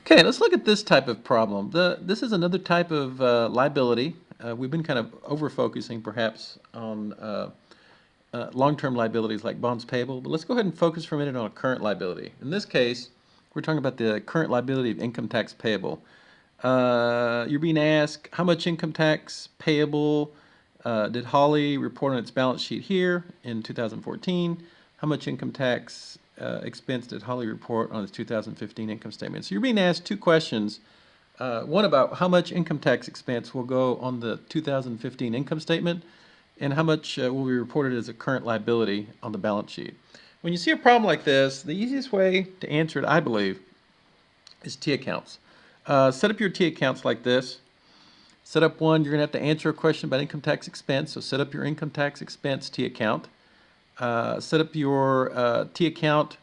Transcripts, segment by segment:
Okay, let's look at this type of problem. This is another type of liability. We've been kind of over-focusing perhaps on long-term liabilities like bonds payable, but let's go ahead and focus for a minute on a current liability. In this case, we're talking about the current liability of income tax payable. You're being asked how much income tax payable did Holly report on its balance sheet here in 2014? How much income tax expense did Holly report on its 2015 income statement? So you're being asked two questions. One about how much income tax expense will go on the 2015 income statement, and how much will be reported as a current liability on the balance sheet. When you see a problem like this, the easiest way to answer it, I believe, is T accounts. Set up your T accounts like this. Set up one, you're going to have to answer a question about income tax expense, so set up your income tax expense T account. Set up your T account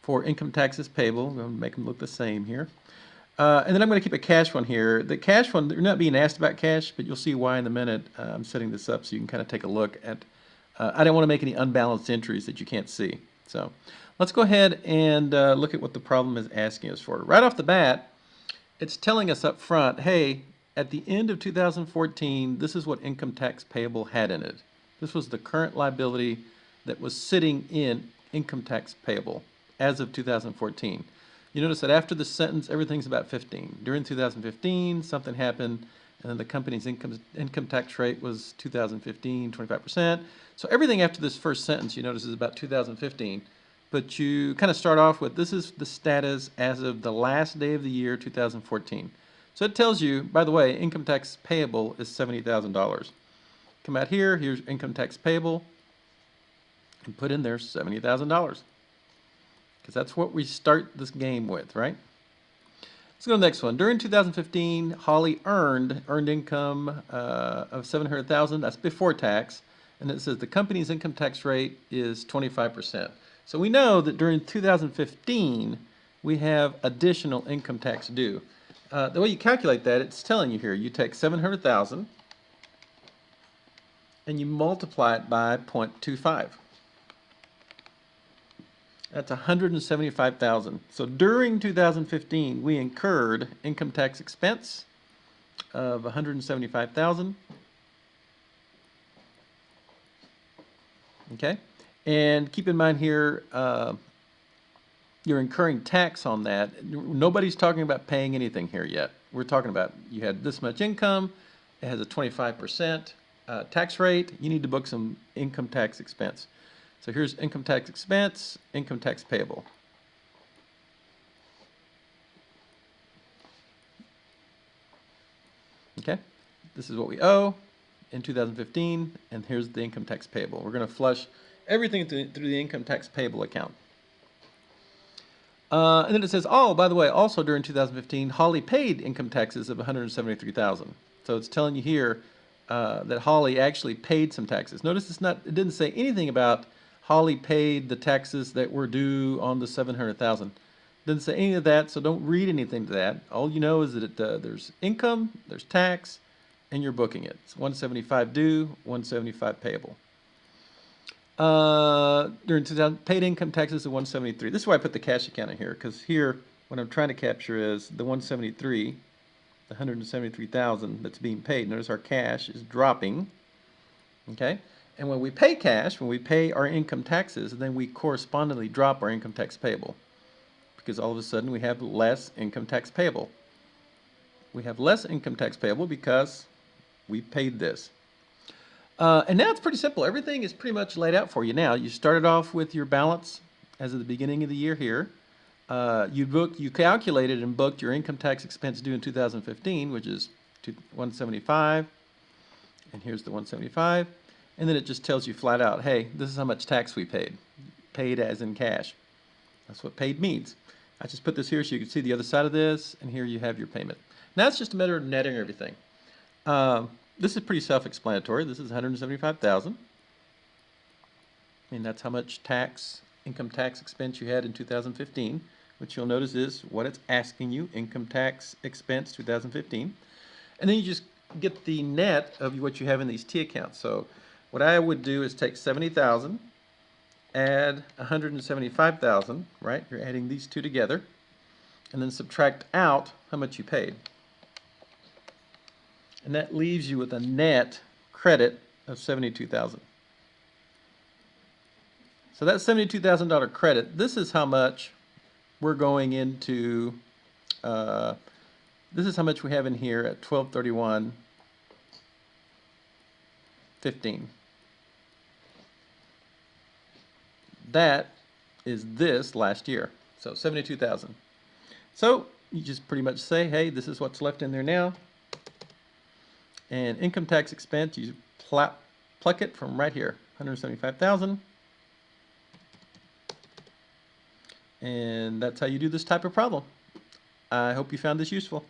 for income taxes payable. I'm going to make them look the same here. And then I'm going to keep a cash one here. The cash one, you're not being asked about cash, but you'll see why in a minute. I'm setting this up so you can kind of take a look at, I don't want to make any unbalanced entries that you can't see. So let's go ahead and look at what the problem is asking us for. Right off the bat, it's telling us up front, hey, at the end of 2014, this is what income tax payable had in it. This was the current liability that was sitting in income tax payable as of 2014. You notice that after the sentence, everything's about 15. During 2015, something happened, and then the company's income tax rate was 2015, 25%. So everything after this first sentence, you notice, is about 2015. But you kind of start off with, this is the status as of the last day of the year, 2014. So it tells you, by the way, income tax payable is $70,000. Come out here, here's income tax payable, and put in there $70,000. Because that's what we start this game with, right? Let's go to the next one. During 2015, Holly earned income of $700,000. That's before tax. And it says the company's income tax rate is 25%. So we know that during 2015, we have additional income tax due. The way you calculate that, it's telling you here, you take 700,000 and you multiply it by 0.25. That's 175,000. So during 2015, we incurred income tax expense of 175,000. Okay, and keep in mind here, you're incurring tax on that. Nobody's talking about paying anything here yet. We're talking about you had this much income. It has a 25% tax rate. You need to book some income tax expense. So here's income tax expense, income tax payable. Okay, this is what we owe in 2015, and here's the income tax payable. We're going to flush everything through the income tax payable account. And then it says, oh, by the way, also during 2015, Holly paid income taxes of $173,000. So it's telling you here that Holly actually paid some taxes. Notice it didn't say anything about Holly paid the taxes that were due on the $700,000. Didn't say any of that, so don't read anything to that. All you know is that there's income, there's tax, and you're booking it. It's 175 due, 175 payable. During 2000, paid income taxes of 173. This is why I put the cash account in here, because here what I'm trying to capture is the 173, the 173,000 that's being paid. Notice our cash is dropping. Okay. And when we pay cash, when we pay our income taxes, then we correspondingly drop our income tax payable, because all of a sudden we have less income tax payable. We have less income tax payable because we paid this. And now it's pretty simple. Everything is pretty much laid out for you now. You started off with your balance as of the beginning of the year here. You calculated and booked your income tax expense due in 2015, which is 175, and here's the 175. And then it just tells you flat out, hey, this is how much tax we paid. Paid as in cash. That's what paid means. I just put this here so you can see the other side of this, and here you have your payment. Now it's just a matter of netting everything. This is pretty self-explanatory. This is 175,000. And that's how much income tax expense you had in 2015, which you'll notice is what it's asking you, income tax expense 2015. And then you just get the net of what you have in these T accounts. So what I would do is take 70,000, add 175,000, right? You're adding these two together. and then subtract out how much you paid. And that leaves you with a net credit of $72,000. So that $72,000 credit, this is how much we're going into, this is how much we have in here at 12/31/15. That is this last year, so 72,000. So you just pretty much say, hey, this is what's left in there now. And income tax expense, you pluck it from right here, 175,000. And that's how you do this type of problem. I hope you found this useful.